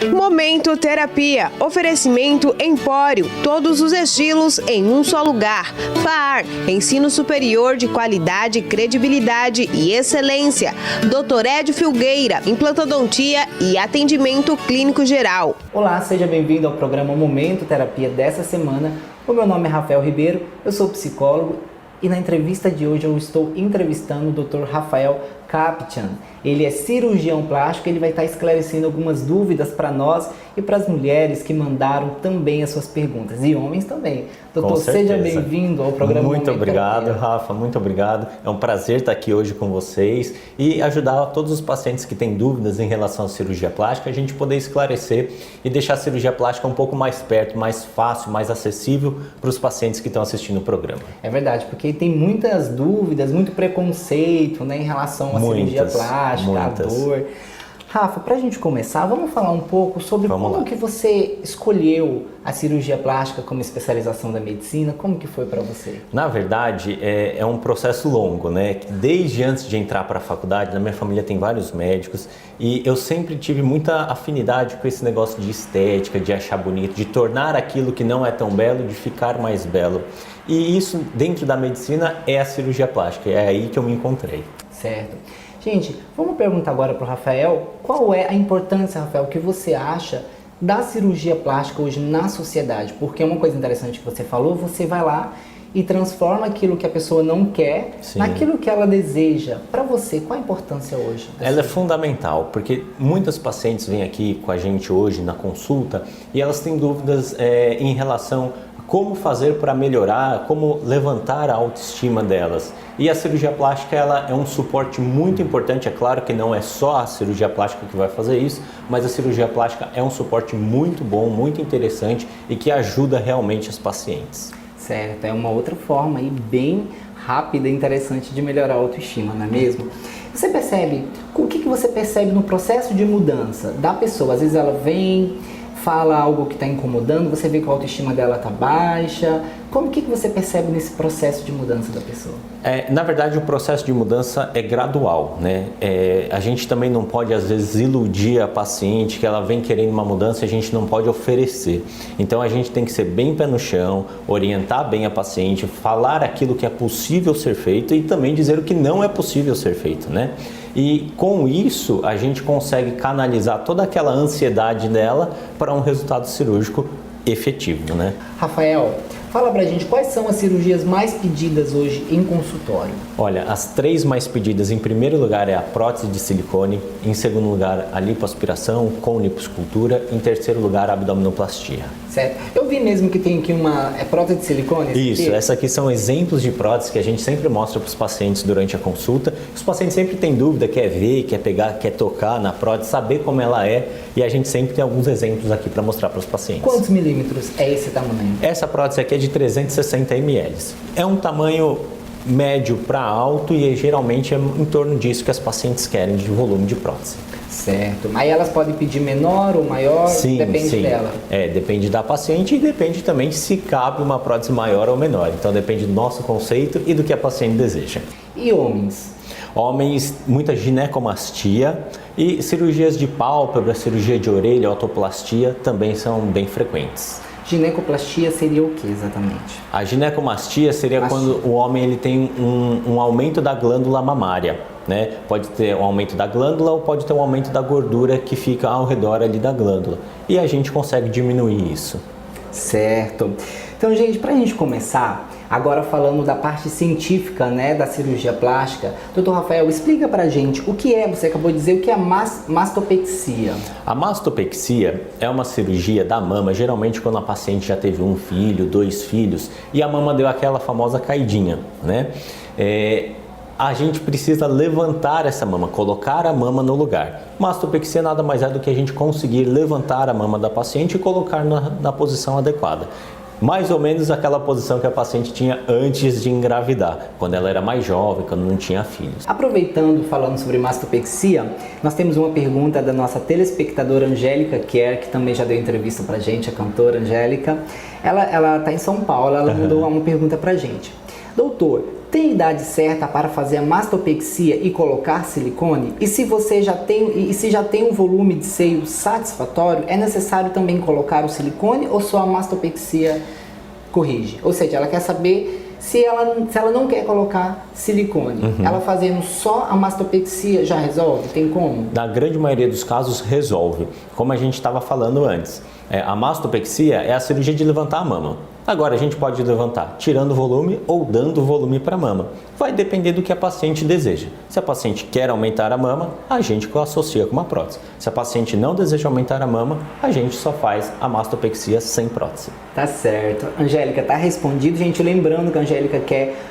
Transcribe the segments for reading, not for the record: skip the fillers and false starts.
Momento Terapia. Oferecimento Empório. Todos os estilos em um só lugar. FAAR. Ensino superior de qualidade, credibilidade e excelência. Dr. Ed Filgueira. Implantodontia e atendimento clínico geral. Olá, seja bem-vindo ao programa Momento Terapia dessa semana. O meu nome é Rafael Ribeiro, eu sou psicólogo e na entrevista de hoje eu estou entrevistando o Dr. Rafael Kapchan. Ele é cirurgião plástico, ele vai estar esclarecendo algumas dúvidas para nós e para as mulheres que mandaram também as suas perguntas, e homens também. Doutor, seja bem-vindo ao programa Muito Momento obrigado, Terapia. Rafa, muito obrigado. É um prazer estar aqui hoje com vocês e ajudar todos os pacientes que têm dúvidas em relação à cirurgia plástica, a gente poder esclarecer e deixar a cirurgia plástica um pouco mais perto, mais fácil, mais acessível para os pacientes que estão assistindo o programa. É verdade, porque tem muitas dúvidas, muito preconceito, né, em relação à cirurgia plástica, a dor. Rafa, para a gente começar, vamos falar um pouco sobre como que você escolheu a cirurgia plástica como especialização da medicina, como que foi para você? Na verdade, é um processo longo, né? Desde antes de entrar para a faculdade, na minha família tem vários médicos e eu sempre tive muita afinidade com esse negócio de estética, de achar bonito, de tornar aquilo que não é tão belo, de ficar mais belo. E isso, dentro da medicina, é a cirurgia plástica, é aí que eu me encontrei. Certo. Gente, vamos perguntar agora para o Rafael, qual é a importância, Rafael, que você acha da cirurgia plástica hoje na sociedade? Porque uma coisa interessante que você falou, você vai lá e transforma aquilo que a pessoa não quer naquilo que ela deseja. Para você, qual a importância hoje? Ela é fundamental, porque muitas pacientes vêm aqui com a gente hoje na consulta e elas têm dúvidas em relação a como fazer para melhorar, como levantar a autoestima delas. E a cirurgia plástica ela é um suporte muito importante, é claro que não é só a cirurgia plástica que vai fazer isso, mas a cirurgia plástica é um suporte muito bom, muito interessante e que ajuda realmente as pacientes. Certo, é uma outra forma aí bem rápida e interessante de melhorar a autoestima, não é mesmo? Você percebe, o que você percebe no processo de mudança da pessoa? Às vezes ela vem, fala algo que está incomodando, você vê que a autoestima dela está baixa. Como que você percebe nesse processo de mudança da pessoa? Na verdade, o processo de mudança é gradual, né? A gente também não pode, às vezes, iludir a paciente que ela vem querendo uma mudança e a gente não pode oferecer. Então, a gente tem que ser bem pé no chão, orientar bem a paciente, falar aquilo que é possível ser feito e também dizer o que não é possível ser feito, né? E com isso, a gente consegue canalizar toda aquela ansiedade dela para um resultado cirúrgico efetivo, né? Rafael, fala pra gente quais são as cirurgias mais pedidas hoje em consultório. Olha, as 3 mais pedidas, em primeiro lugar é a prótese de silicone, em segundo lugar a lipoaspiração com liposcultura, em terceiro lugar a abdominoplastia. Certo. Eu vi mesmo que tem aqui uma prótese de silicone. Isso, essa aqui são exemplos de próteses que a gente sempre mostra para os pacientes durante a consulta. Os pacientes sempre têm dúvida, quer ver, quer pegar, quer tocar na prótese, saber como ela é, e a gente sempre tem alguns exemplos aqui para mostrar para os pacientes. Quantos milímetros é esse tamanho? Essa prótese aqui é de 360 ml. É um tamanho médio para alto e geralmente é em torno disso que as pacientes querem de volume de prótese. Certo. Aí elas podem pedir menor ou maior? Sim, depende dela. Depende da paciente e depende também se cabe uma prótese maior ou menor. Então depende do nosso conceito e do que a paciente deseja. E homens? Homens, muita ginecomastia e cirurgias de pálpebra, cirurgia de orelha, otoplastia também são bem frequentes. Ginecoplastia seria o que exatamente? A ginecomastia seria quando o homem ele tem um aumento da glândula mamária, né? Pode ter um aumento da glândula ou pode ter um aumento da gordura que fica ao redor ali da glândula. E a gente consegue diminuir isso. Certo. Então, gente, para a gente começar, agora falando da parte científica, né, da cirurgia plástica, Dr. Rafael, explica pra gente o que é, você acabou de dizer, o que é a mastopexia. A mastopexia é uma cirurgia da mama, geralmente quando a paciente já teve 1 filho, 2 filhos, e a mama deu aquela famosa caidinha, né? A gente precisa levantar essa mama, colocar a mama no lugar. Mastopexia nada mais é do que a gente conseguir levantar a mama da paciente e colocar na posição adequada. Mais ou menos aquela posição que a paciente tinha antes de engravidar, quando ela era mais jovem, quando não tinha filhos. Aproveitando, falando sobre mastopexia, nós temos uma pergunta da nossa telespectadora Angélica Kerr, que também já deu entrevista pra gente, a cantora Angélica. Ela tá em São Paulo, ela mandou uma pergunta pra gente. Doutor, tem idade certa para fazer a mastopexia e colocar silicone? E se você já tem um volume de seio satisfatório, é necessário também colocar o silicone ou só a mastopexia corrige? Ou seja, ela quer saber se ela não quer colocar silicone. Ela fazendo só a mastopexia já resolve? Tem como? Na grande maioria dos casos resolve, como a gente estava falando antes. A mastopexia é a cirurgia de levantar a mama. Agora a gente pode levantar tirando volume ou dando volume para a mama. Vai depender do que a paciente deseja. Se a paciente quer aumentar a mama, a gente associa com uma prótese. Se a paciente não deseja aumentar a mama, a gente só faz a mastopexia sem prótese. Tá certo. Angélica, tá respondido. Gente, lembrando que a Angélica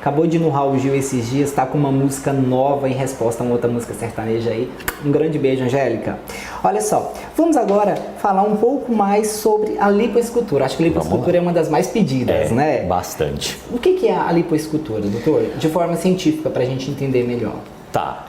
acabou de ir no Raul Gil esses dias, tá com uma música nova em resposta a uma outra música sertaneja aí. Um grande beijo, Angélica. Olha só, vamos agora falar um pouco mais sobre a lipoescultura. Acho que a lipoescultura é uma das mais pedidas, né? Bastante. O que é a lipoescultura, doutor? De forma científica, para a gente entender melhor. Tá,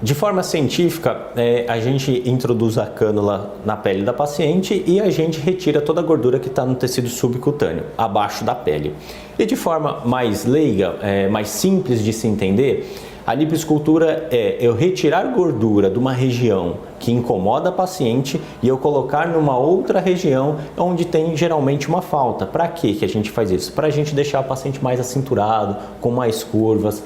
de forma científica, a gente introduz a cânula na pele da paciente e a gente retira toda a gordura que está no tecido subcutâneo, abaixo da pele. E de forma mais leiga, mais simples de se entender, a lipoescultura é eu retirar gordura de uma região que incomoda a paciente e eu colocar numa outra região onde tem geralmente uma falta. Para que a gente faz isso? Para a gente deixar o paciente mais acinturado, com mais curvas.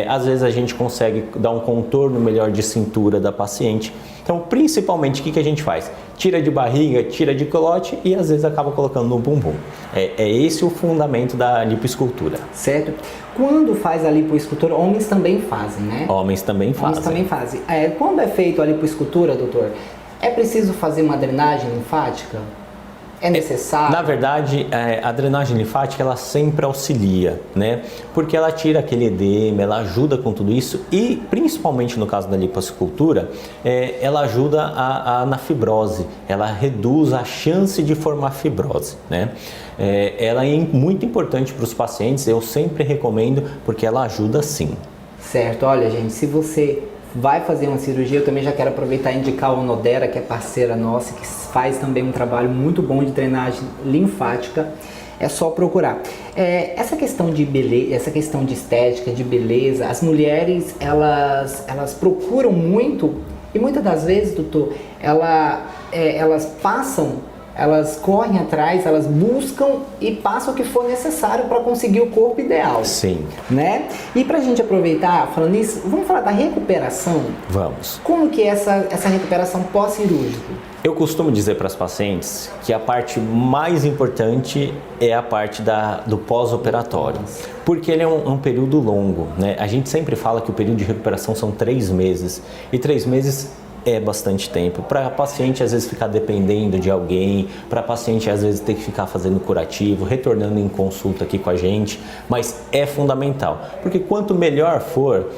Às vezes a gente consegue dar um contorno melhor de cintura da paciente. Então, principalmente, o que a gente faz? Tira de barriga, tira de culote e às vezes acaba colocando no bumbum. É esse o fundamento da lipoescultura. Certo. Quando faz a lipoescultura, homens também fazem, né? Homens também fazem. Homens também fazem. Quando é feito a lipoescultura, doutor, é preciso fazer uma drenagem linfática? É necessário? Na verdade, a drenagem linfática ela sempre auxilia, né? Porque ela tira aquele edema, ela ajuda com tudo isso e, principalmente no caso da lipoescultura, ela ajuda na fibrose, ela reduz a chance de formar fibrose, né? Ela é muito importante para os pacientes, eu sempre recomendo porque ela ajuda sim. Certo, olha gente, se você vai fazer uma cirurgia, eu também já quero aproveitar e indicar a Onodera, que é parceira nossa, que faz também um trabalho muito bom de drenagem linfática. É só procurar. Essa questão de beleza, essa questão de estética, de beleza, as mulheres, elas procuram muito e muitas das vezes, doutor, elas correm atrás, elas buscam e passam o que for necessário para conseguir o corpo ideal. Sim. Né? E para a gente aproveitar, falando nisso, vamos falar da recuperação? Vamos. Como que é essa recuperação pós-cirúrgica? Eu costumo dizer para as pacientes que a parte mais importante é a parte do pós-operatório, porque ele é um período longo, né? A gente sempre fala que o período de recuperação são 3 meses, e 3 meses é bastante tempo para a paciente às vezes ficar dependendo de alguém, para a paciente às vezes ter que ficar fazendo curativo, retornando em consulta aqui com a gente, mas é fundamental, porque quanto melhor for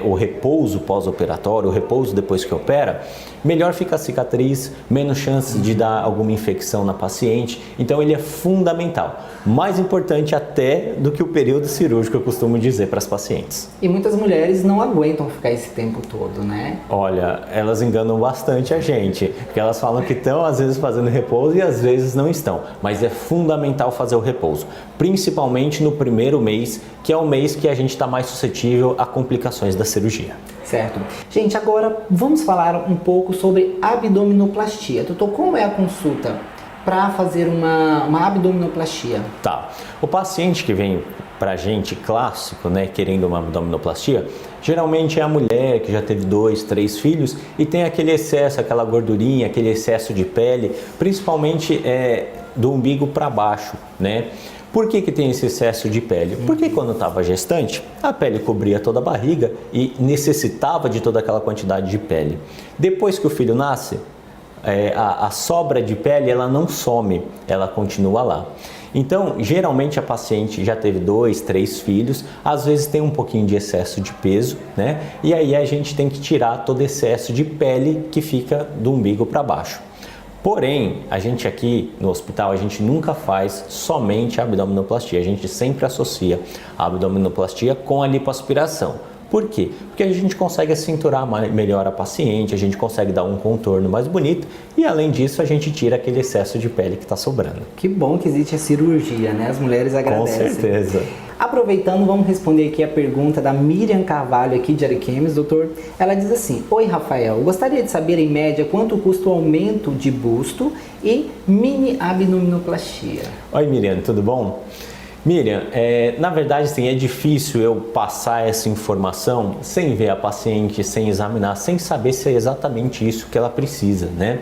o repouso pós-operatório, o repouso depois que opera, melhor fica a cicatriz, menos chance de dar alguma infecção na paciente, então ele é fundamental, mais importante até do que o período cirúrgico, eu costumo dizer para as pacientes. E muitas mulheres não aguentam ficar esse tempo todo, né? Olha, elas enganam bastante a gente, porque elas falam que estão às vezes fazendo repouso e às vezes não estão, mas é fundamental fazer o repouso, principalmente no primeiro mês, que é o mês que a gente está mais suscetível a complicações da cirurgia. Certo. Gente, agora vamos falar um pouco sobre abdominoplastia. Doutor, como é a consulta para fazer uma abdominoplastia? Tá. O paciente que vem pra gente clássico, né, querendo uma abdominoplastia, geralmente é a mulher que já teve 2, 3 filhos e tem aquele excesso, aquela gordurinha, aquele excesso de pele, principalmente do umbigo para baixo, né? Por que tem esse excesso de pele? Porque quando estava gestante, a pele cobria toda a barriga e necessitava de toda aquela quantidade de pele. Depois que o filho nasce, a sobra de pele ela não some, ela continua lá. Então, geralmente a paciente já teve 2, 3 filhos, às vezes tem um pouquinho de excesso de peso, né? E aí a gente tem que tirar todo excesso de pele que fica do umbigo para baixo. Porém, a gente aqui no hospital, a gente nunca faz somente a abdominoplastia, a gente sempre associa a abdominoplastia com a lipoaspiração. Por quê? Porque a gente consegue acinturar melhor a paciente, a gente consegue dar um contorno mais bonito e além disso a gente tira aquele excesso de pele que está sobrando. Que bom que existe a cirurgia, né? As mulheres agradecem. Com certeza. Aproveitando, vamos responder aqui a pergunta da Miriam Carvalho, aqui de Ariquemes, doutor. Ela diz assim: oi, Rafael, gostaria de saber em média quanto custa o aumento de busto e mini abdominoplastia. Oi, Miriam, tudo bom? Miriam, na verdade, sim, é difícil eu passar essa informação sem ver a paciente, sem examinar, sem saber se é exatamente isso que ela precisa, né?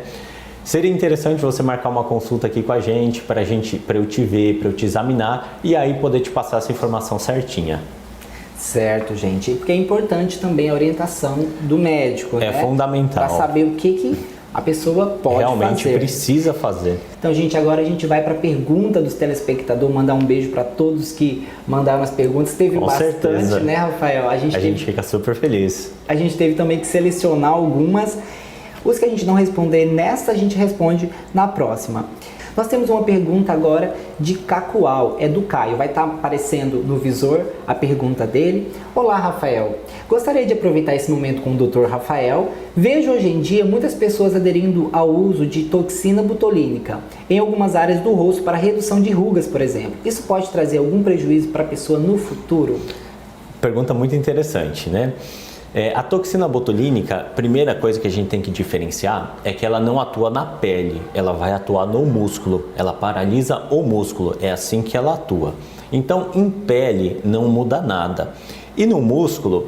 Seria interessante você marcar uma consulta aqui com a gente, para eu te ver, para eu te examinar e aí poder te passar essa informação certinha. Certo, gente, porque é importante também a orientação do médico, né? É fundamental. Para saber o que a pessoa pode realmente fazer. Precisa fazer. Então, gente, agora a gente vai para a pergunta dos telespectadores, mandar um beijo para todos que mandaram as perguntas. Teve com bastante, certeza, né, Rafael? A gente fica super feliz. A gente teve também que selecionar algumas. Os que a gente não responder nesta, a gente responde na próxima. Nós temos uma pergunta agora de Cacoal, é do Caio. Vai estar aparecendo no visor a pergunta dele. Olá, Rafael. Gostaria de aproveitar esse momento com o Dr. Rafael. Vejo hoje em dia muitas pessoas aderindo ao uso de toxina botulínica em algumas áreas do rosto para redução de rugas, por exemplo. Isso pode trazer algum prejuízo para a pessoa no futuro? Pergunta muito interessante, né? A toxina botulínica, a primeira coisa que a gente tem que diferenciar é que ela não atua na pele, ela vai atuar no músculo, ela paralisa o músculo, é assim que ela atua. Então, em pele não muda nada. E no músculo,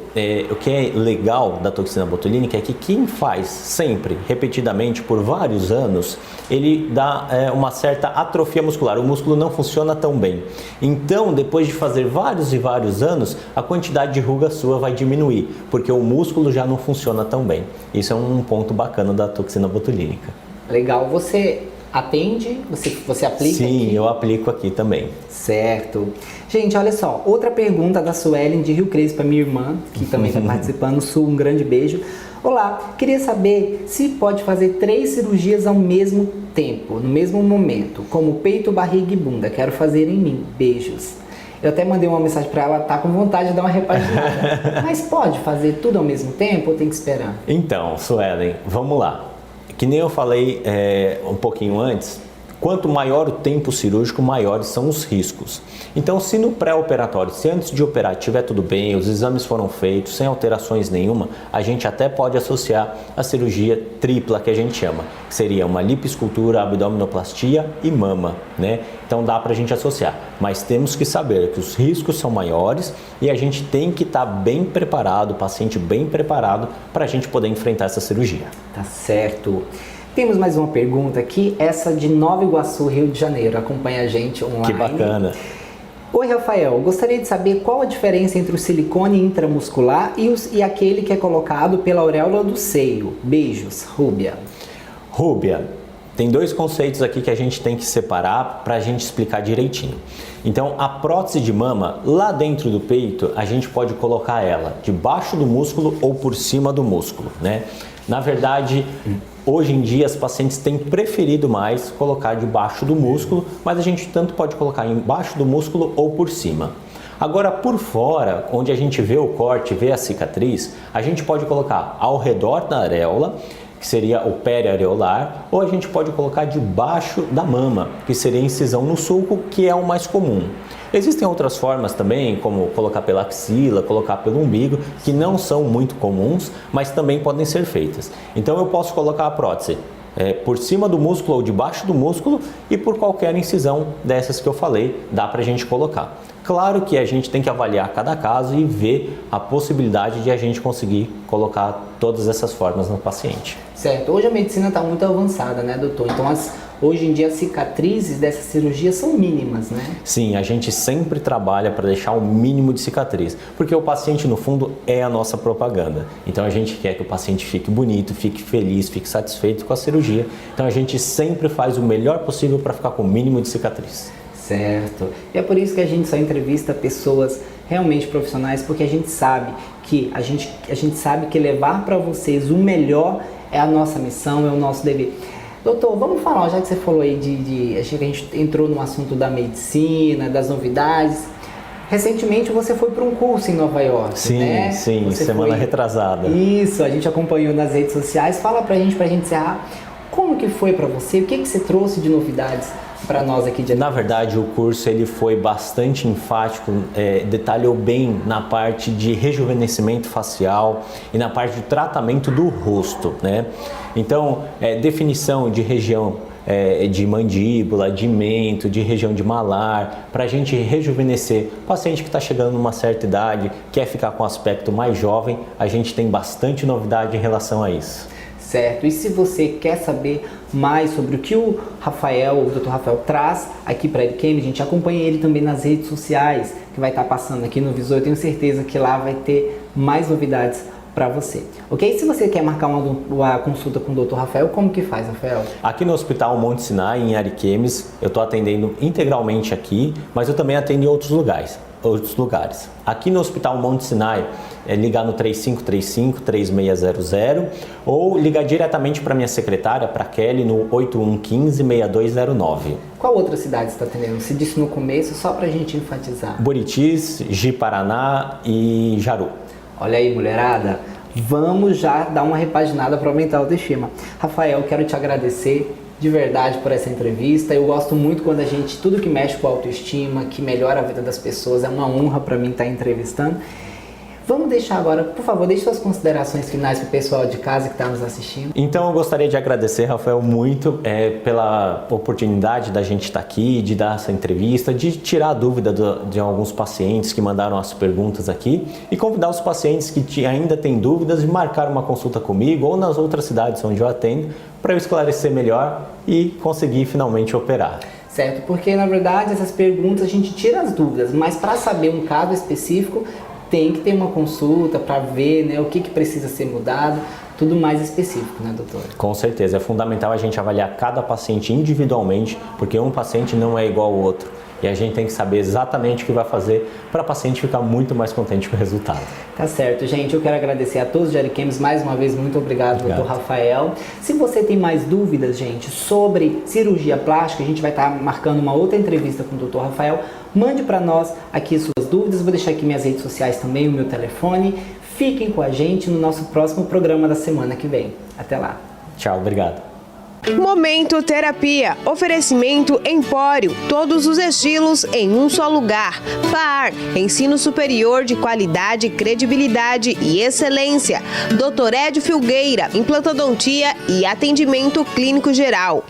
o que é legal da toxina botulínica é que quem faz sempre, repetidamente, por vários anos, ele dá uma certa atrofia muscular, o músculo não funciona tão bem. Então, depois de fazer vários e vários anos, a quantidade de ruga sua vai diminuir, porque o músculo já não funciona tão bem. Isso é um ponto bacana da toxina botulínica. Legal, você atende? Você aplica? Sim, aqui? eu aplico aqui também. Certo. Gente, olha só, outra pergunta da Suelen de Rio Crespo, minha irmã, que também está participando. Su, um grande beijo. Olá, queria saber se pode fazer 3 cirurgias ao mesmo tempo, no mesmo momento, como peito, barriga e bunda. Quero fazer em mim. Beijos. Eu até mandei uma mensagem para ela, tá com vontade de dar uma repaginada. Mas pode fazer tudo ao mesmo tempo ou tem que esperar? Então, Suelen, vamos lá. Que nem eu falei um pouquinho antes, quanto maior o tempo cirúrgico, maiores são os riscos. Então, se no pré-operatório, se antes de operar estiver tudo bem, os exames foram feitos, sem alterações nenhuma, a gente até pode associar a cirurgia tripla, que a gente chama, que seria uma lipoescultura, abdominoplastia e mama, né? Então dá pra gente associar, mas temos que saber que os riscos são maiores e a gente tem que estar bem preparado, o paciente bem preparado, para a gente poder enfrentar essa cirurgia. Tá certo. Temos mais uma pergunta aqui, essa de Nova Iguaçu, Rio de Janeiro. Acompanha a gente online. Que bacana. Oi, Rafael. Gostaria de saber qual a diferença entre o silicone intramuscular e aquele que é colocado pela auréola do seio. Beijos, Rúbia. Rúbia, tem 2 conceitos aqui que a gente tem que separar para a gente explicar direitinho. Então, a prótese de mama, lá dentro do peito, a gente pode colocar ela debaixo do músculo ou por cima do músculo, né? Na verdade, hoje em dia as pacientes têm preferido mais colocar debaixo do músculo, mas a gente tanto pode colocar embaixo do músculo ou por cima. Agora, por fora, onde a gente vê o corte, vê a cicatriz, a gente pode colocar ao redor da areola, que seria o periareolar, ou a gente pode colocar debaixo da mama, que seria a incisão no sulco, que é o mais comum. Existem outras formas também, como colocar pela axila, colocar pelo umbigo, que não são muito comuns, mas também podem ser feitas. Então eu posso colocar a prótese por cima do músculo ou debaixo do músculo e por qualquer incisão dessas que eu falei, dá pra gente colocar. Claro que a gente tem que avaliar cada caso e ver a possibilidade de a gente conseguir colocar todas essas formas no paciente. Certo. Hoje a medicina está muito avançada, né, doutor? Então, hoje em dia as cicatrizes dessa cirurgia são mínimas, né? Sim, a gente sempre trabalha para deixar o mínimo de cicatriz, porque o paciente, no fundo, é a nossa propaganda. Então, a gente quer que o paciente fique bonito, fique feliz, fique satisfeito com a cirurgia. Então, a gente sempre faz o melhor possível para ficar com o mínimo de cicatriz. Certo. E é por isso que a gente só entrevista pessoas realmente profissionais, porque a gente sabe que sabe que levar para vocês o melhor é a nossa missão, é o nosso dever. Doutor, vamos falar, já que você falou aí a gente entrou no assunto da medicina, das novidades. Recentemente você foi para um curso em Nova York, sim, né? Sim, semana retrasada. Isso, a gente acompanhou nas redes sociais. Fala pra gente encerrar. Como que foi para você? O que você trouxe de novidades para nós aqui de Na verdade, o curso ele foi bastante enfático, detalhou bem na parte de rejuvenescimento facial e na parte de tratamento do rosto, né? Então, definição de região de mandíbula, de mento, de região de malar, para a gente rejuvenescer. Paciente que está chegando numa certa idade, quer ficar com um aspecto mais jovem, a gente tem bastante novidade em relação a isso. Certo, e se você quer saber mais sobre o que o Dr. Rafael traz aqui para a Edcam, a gente acompanha ele também nas redes sociais, que vai estar passando aqui no visor. Eu tenho certeza que lá vai ter mais novidades para você, ok? Se você quer marcar uma consulta com o Dr. Rafael, como que faz, Rafael? Aqui no Hospital Monte Sinai, em Ariquemes, eu estou atendendo integralmente aqui, mas eu também atendo em outros lugares. Aqui no Hospital Monte Sinai, ligar no 3535-3600 ou ligar diretamente para minha secretária, para Kelly, no 8115-6209. Qual outra cidade você está atendendo? Você disse no começo, só para a gente enfatizar. Buritis, Ji-Paraná e Jaru. Olha aí, mulherada, vamos já dar uma repaginada para aumentar a autoestima. Rafael, quero te agradecer de verdade por essa entrevista. Eu gosto muito quando tudo que mexe com a autoestima, que melhora a vida das pessoas, é uma honra para mim estar entrevistando. Vamos deixar agora, por favor, deixe suas considerações finais para o pessoal de casa que está nos assistindo. Então eu gostaria de agradecer, Rafael, muito pela oportunidade da gente estar aqui, de dar essa entrevista, de tirar a dúvida de alguns pacientes que mandaram as perguntas aqui e convidar os pacientes que ainda têm dúvidas de marcar uma consulta comigo ou nas outras cidades onde eu atendo para eu esclarecer melhor e conseguir finalmente operar. Certo, porque na verdade essas perguntas a gente tira as dúvidas, mas para saber um caso específico tem que ter uma consulta para ver, né, o que precisa ser mudado, tudo mais específico, né, doutor? Com certeza, é fundamental a gente avaliar cada paciente individualmente, porque um paciente não é igual ao outro. E a gente tem que saber exatamente o que vai fazer para o paciente ficar muito mais contente com o resultado. Tá certo, gente. Eu quero agradecer a todos os Ariquemes mais uma vez. Muito obrigado, Dr. Rafael. Se você tem mais dúvidas, gente, sobre cirurgia plástica, a gente vai estar marcando uma outra entrevista com o Dr. Rafael. Mande para nós aqui suas dúvidas. Vou deixar aqui minhas redes sociais também, o meu telefone. Fiquem com a gente no nosso próximo programa da semana que vem. Até lá. Tchau, obrigado. Momento Terapia. Oferecimento Empório. Todos os estilos em um só lugar. FAAR. Ensino superior de qualidade, credibilidade e excelência. Dr. Ed Filgueira. Implantodontia e atendimento clínico geral.